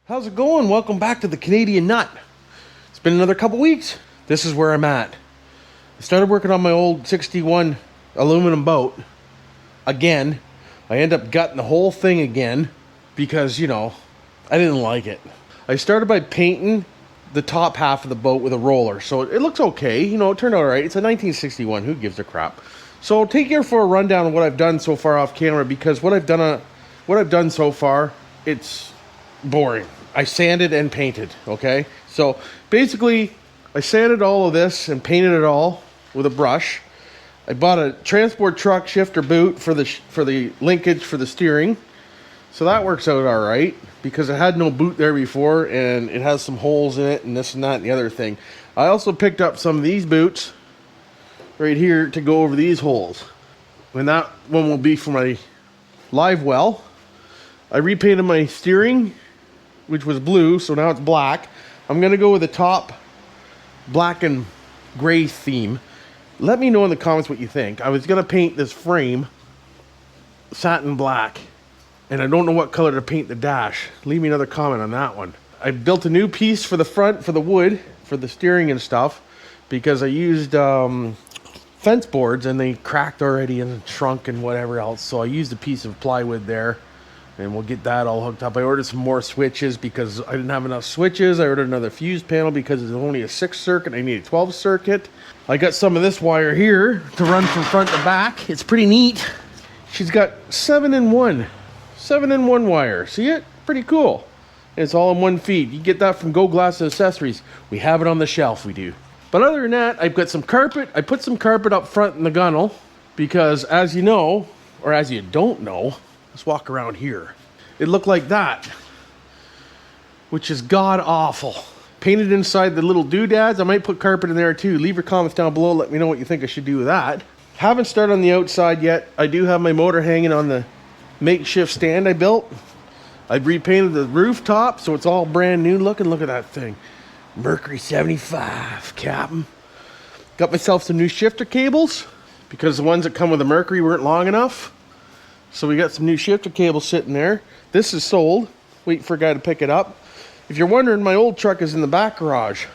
How's it going? Welcome back to the Canadian Nut. It's been another couple weeks. This is where I'm at. I started working on my old 61 aluminum boat again. I end up gutting the whole thing again because, I didn't like it. I started by painting the top half of the boat with a roller, so it looks okay. It turned out all right. It's a 1961. Who gives a crap? So I'll take you for a rundown of what I've done so far off camera, because what I've done so far, it's boring. I sanded and painted, okay? So basically, I sanded all of this and painted it all with a brush. I bought a transport truck shifter boot for the linkage for the steering. So that works out all right, because it had no boot there before, and it has some holes in it and this and that and the other thing. I also picked up some of these boots right here to go over these holes. And that one will be for my live well. I repainted my steering, which was blue, so now it's black. I'm going to go with the top black and gray theme. Let me know in the comments what you think. I was going to paint this frame satin black, and I don't know what color to paint the dash. Leave me another comment on that one. I built a new piece for the front, for the wood, for the steering and stuff, because I used fence boards and they cracked already and shrunk and whatever else. So I used a piece of plywood there, and we'll get that all hooked up. I ordered some more switches because I didn't have enough switches. I ordered another fuse panel because it's only a 6 circuit. I need a 12 circuit. I got some of this wire here to run from front to back. It's pretty neat. She's got 7-in-1 wire. See it? Pretty cool. And it's all in one feed. You get that from Go Glass Accessories. We have it on the shelf, we do. But other than that, I've got some carpet. I put some carpet up front in the gunnel because, as you know, or as you don't know, let's walk around here. It looked like that, which is god awful. Painted inside the little doodads. I might put carpet in there too. Leave your comments down below. Let me know what you think I should do with that. Haven't started on the outside yet. I do have my motor hanging on the makeshift stand I built. I've repainted the rooftop, so it's all brand new looking. Look at that thing. Mercury 75, Captain. Got myself some new shifter cables because the ones that come with the Mercury weren't long enough. So we got some new shifter cables sitting there. This is sold. Wait for a guy to pick it up. If you're wondering, my old truck is in the back garage.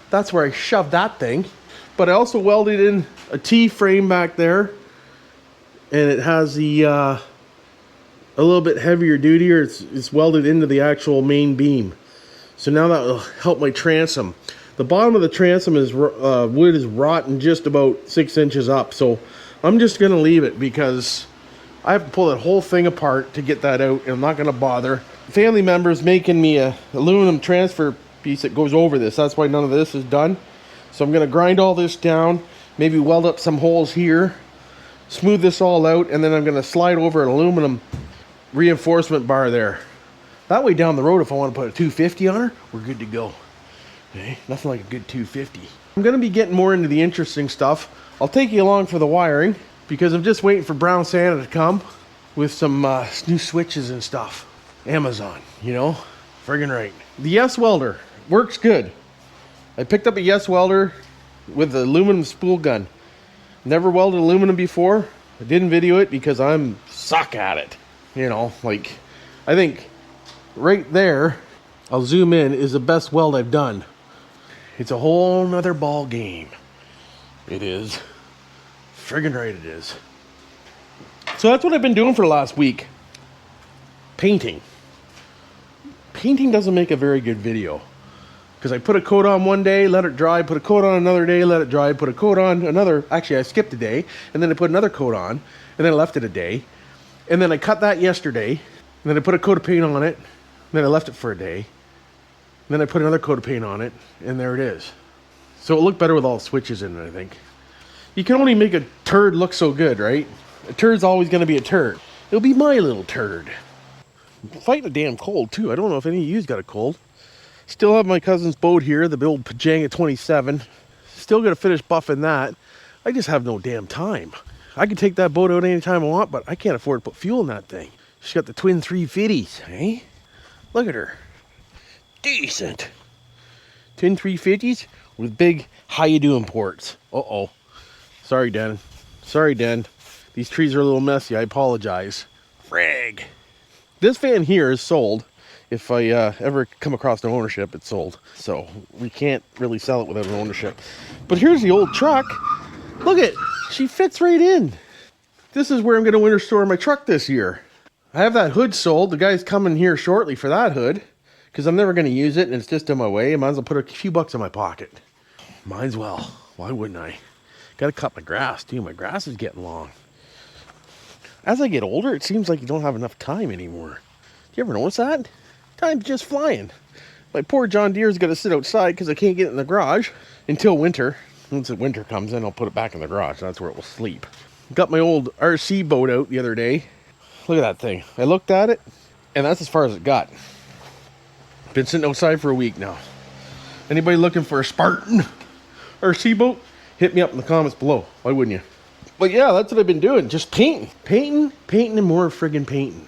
That's where I shoved that thing. But I also welded in a T-frame back there. And it has the a little bit heavier duty, or it's welded into the actual main beam. So now that will help my transom. The bottom of the transom is wood is rotten just about 6 inches up. So I'm just going to leave it because I have to pull that whole thing apart to get that out, and I'm not going to bother. Family members making me a aluminum transfer piece that goes over this. That's why none of this is done. So I'm going to grind all this down, maybe weld up some holes here, smooth this all out, and then I'm going to slide over an aluminum reinforcement bar there. That way down the road, if I want to put a 250 on her, we're good to go. Okay? Nothing like a good 250. I'm going to be getting more into the interesting stuff. I'll take you along for the wiring, because I'm just waiting for Brown Santa to come with some new switches and stuff. Amazon, friggin' right. The Yes Welder works good. I picked up a Yes Welder with the aluminum spool gun. Never welded aluminum before. I didn't video it because I'm suck at it. I think right there, I'll zoom in, is the best weld I've done. It's a whole nother ball game. It is. Friggin' right it is. So that's what I've been doing for the last week. Painting. Painting doesn't make a very good video, because I put a coat on one day, let it dry, put a coat on another day, let it dry, put a coat on another. Actually, I skipped a day, and then I put another coat on, and then I left it a day, and then I cut that yesterday, and then I put a coat of paint on it, and then I left it for a day, and then I put another coat of paint on it, and there it is. So it looked better with all the switches in it, I think. You can only make a turd look so good, right? A turd's always going to be a turd. It'll be my little turd. I'm fighting a damn cold, too. I don't know if any of you's got a cold. Still have my cousin's boat here, the old Pajanga 27. Still got to finish buffing that. I just have no damn time. I can take that boat out anytime I want, but I can't afford to put fuel in that thing. She's got the twin 350s, eh? Look at her. Decent. Twin 350s with big how you doing ports. Uh-oh. Sorry, Den. Sorry, Den. These trees are a little messy. I apologize. Frag. This van here is sold. If I ever come across no ownership, it's sold. So we can't really sell it without an ownership. But here's the old truck. Look at, she fits right in. This is where I'm going to winter store my truck this year. I have that hood sold. The guy's coming here shortly for that hood because I'm never going to use it and it's just in my way. I might as well put a few bucks in my pocket. Might as well. Why wouldn't I? Got to cut my grass too. My grass is getting long. As I get older, it seems like you don't have enough time anymore. Do you ever notice that? Time's just flying. My poor John Deere's got to sit outside because I can't get it in the garage until winter. Once the winter comes in, I'll put it back in the garage. That's where it will sleep. Got my old RC boat out the other day. Look at that thing. I looked at it, and that's as far as it got. Been sitting outside for a week now. Anybody looking for a Spartan RC boat? Hit me up in the comments below. Why wouldn't you? But yeah, that's what I've been doing. Just painting. Painting, and more friggin' painting.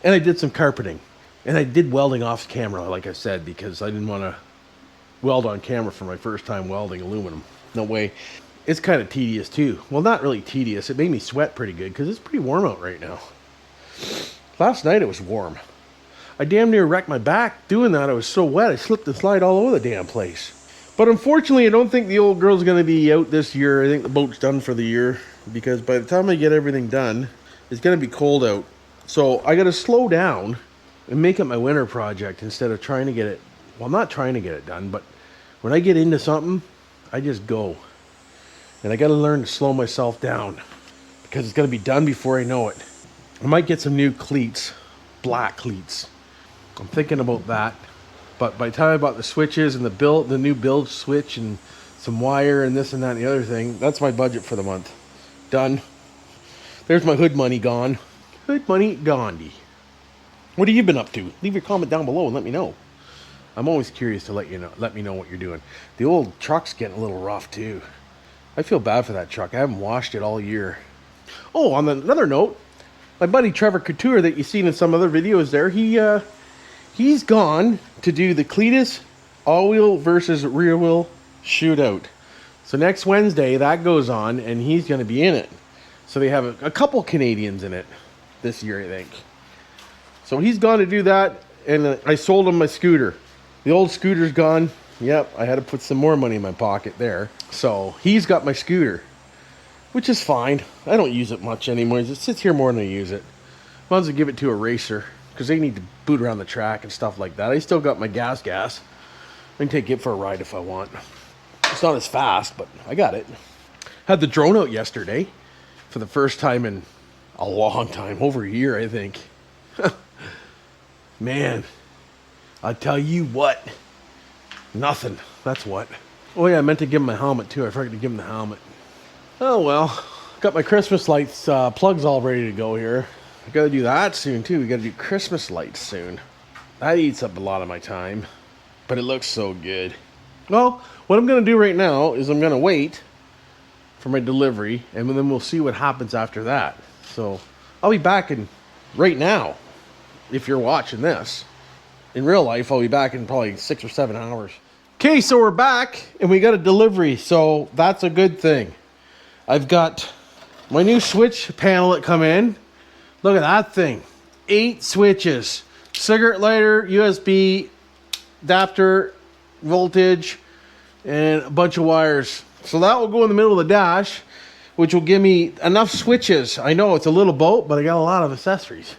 And I did some carpeting. And I did welding off camera, like I said, because I didn't want to weld on camera for my first time welding aluminum. No way. It's kind of tedious too. Well, not really tedious. It made me sweat pretty good because it's pretty warm out right now. Last night it was warm. I damn near wrecked my back doing that. I was so wet. I slipped and slide all over the damn place. But unfortunately, I don't think the old girl's going to be out this year. I think the boat's done for the year because by the time I get everything done, it's going to be cold out. So I got to slow down and make it my winter project instead of trying to get it. Well, I'm not trying to get it done, but when I get into something, I just go. And I got to learn to slow myself down because it's going to be done before I know it. I might get some new cleats, black cleats. I'm thinking about that. But by the time I bought the switches and the new build switch and some wire and this and that and the other thing, that's my budget for the month. Done. There's my hood money gone. Hood money gone. What have you been up to? Leave your comment down below and let me know. I'm always curious to let me know what you're doing. The old truck's getting a little rough too. I feel bad for that truck. I haven't washed it all year. Oh, on another note, my buddy Trevor Couture that you've seen in some other videos there, he's gone to do the Cletus all-wheel versus rear-wheel shootout. So next Wednesday, that goes on, and he's going to be in it. So they have a couple Canadians in it this year, I think. So he's gone to do that, and I sold him my scooter. The old scooter's gone. Yep, I had to put some more money in my pocket there. So he's got my scooter, which is fine. I don't use it much anymore. It sits here more than I use it. Might as well give it to a racer because they need to boot around the track and stuff like that. I still got my gas. I can take it for a ride if I want. It's not as fast, but I got it. Had the drone out yesterday for the first time in a long time, over a year, I think. Man, I tell you what, nothing. That's what. Oh yeah, I meant to give him my helmet too. I forgot to give him the helmet. Oh well, got my Christmas lights plugs all ready to go here. I gotta do that soon too. We gotta do Christmas lights soon. That eats up a lot of my time, but it looks so good. Well, what I'm gonna do right now is I'm gonna wait for my delivery, and then we'll see what happens after that. So I'll be back in right now. If you're watching this, in real life, I'll be back in probably 6 or 7 hours. Okay, so we're back and we got a delivery, so that's a good thing. I've got my new switch panel that come in. Look at that thing. 8 switches. Cigarette lighter, USB, adapter, voltage, and a bunch of wires. So that will go in the middle of the dash, which will give me enough switches. I know it's a little boat, but I got a lot of accessories.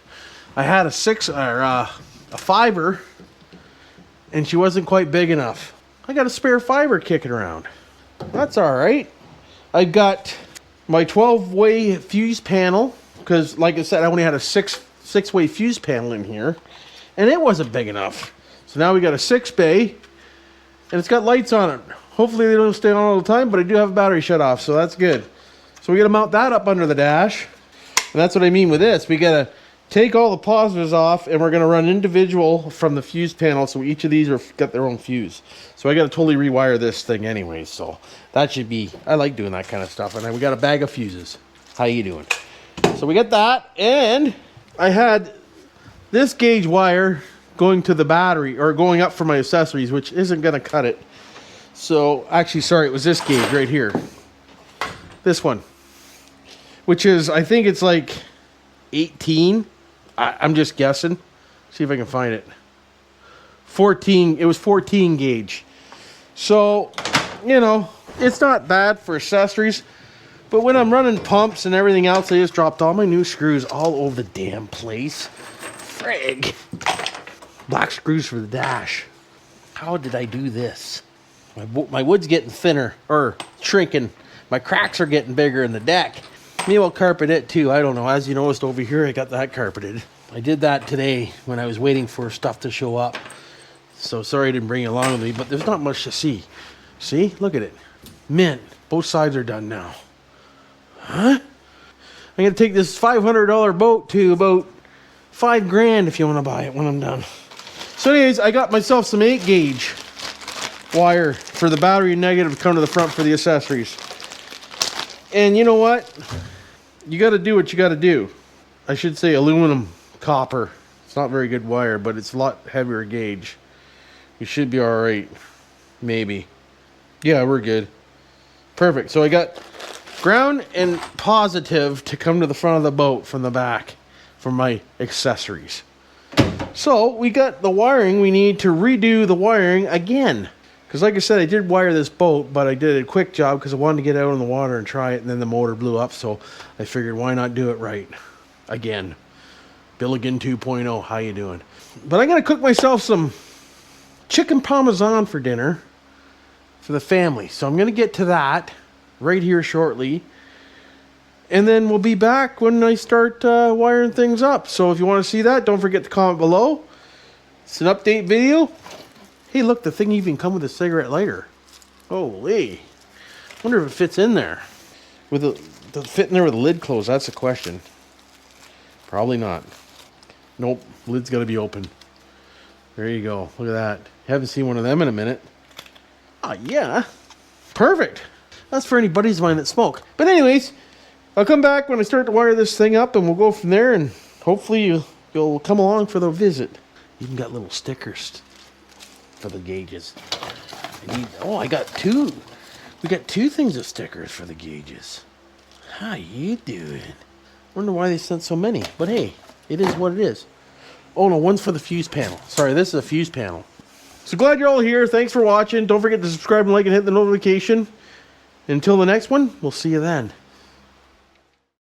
I had a 5er, and she wasn't quite big enough. I got a spare 5er kicking around. That's all right. I got my 12-way fuse panel, because like I said, I only had a six-way fuse panel in here, and it wasn't big enough. So now we got a 6-bay, and it's got lights on it. Hopefully they don't stay on all the time, but I do have a battery shut off, so that's good. So we got to mount that up under the dash, and that's what I mean with this. We got to take all the positives off, and we're going to run individual from the fuse panel, so each of these got their own fuse. So I got to totally rewire this thing anyway, so that should be, I like doing that kind of stuff. And then we got a bag of fuses. How you doing? So we got that, and I had this gauge wire going to the battery, or going up for my accessories, which isn't going to cut it. So, actually, sorry, it was this gauge right here. This one. Which is, I think it's like 18. I'm just guessing. See if I can find it. 14. It was 14 gauge. So, you know, it's not bad for accessories. But when I'm running pumps and everything else, I just dropped all my new screws all over the damn place. Frig. Black screws for the dash. How did I do this? My wood's getting thinner, or shrinking. My cracks are getting bigger in the deck. Maybe I'll carpet it too. I don't know. As you noticed over here, I got that carpeted. I did that today when I was waiting for stuff to show up. So sorry I didn't bring it along with me, but there's not much to see. See? Look at it. Mint. Both sides are done now. Huh? I'm going to take this $500 boat to about $5,000 if you want to buy it when I'm done. So anyways, I got myself some 8 gauge wire for the battery negative to come to the front for the accessories. And you know what? You got to do what you got to do. I should say aluminum copper. It's not very good wire, but it's a lot heavier gauge. You should be all right. Maybe. Yeah, we're good. Perfect. So I got ground and positive to come to the front of the boat from the back for my accessories. So we got the wiring. We need to redo the wiring again. Because like I said, I did wire this boat, but I did a quick job because I wanted to get out in the water and try it, and then the motor blew up, so I figured why not do it right again. Billigan 2.0, how you doing? But I'm going to cook myself some chicken parmesan for dinner for the family. So I'm going to get to that right here shortly. And then we'll be back when I start wiring things up. So if you want to see that, don't forget to comment below. It's an update video. Hey, look, the thing even come with a cigarette lighter. Holy. Wonder if it fits in there. Does it fit in there with the lid closed? That's the question. Probably not. Nope, lid's got to be open. There you go. Look at that. Haven't seen one of them in a minute. Ah, yeah. Perfect. That's for any buddies of mine that smoke. But anyways, I'll come back when I start to wire this thing up, and we'll go from there, and hopefully you'll come along for the visit. Even got little stickers for the gauges. I got 2. We got 2 things of stickers for the gauges. How you doing? Wonder why they sent so many. But hey, it is what it is. Oh no, one's for the fuse panel. Sorry, this is a fuse panel. So glad you're all here. Thanks for watching. Don't forget to subscribe and like and hit the notification. Until the next one, we'll see you then.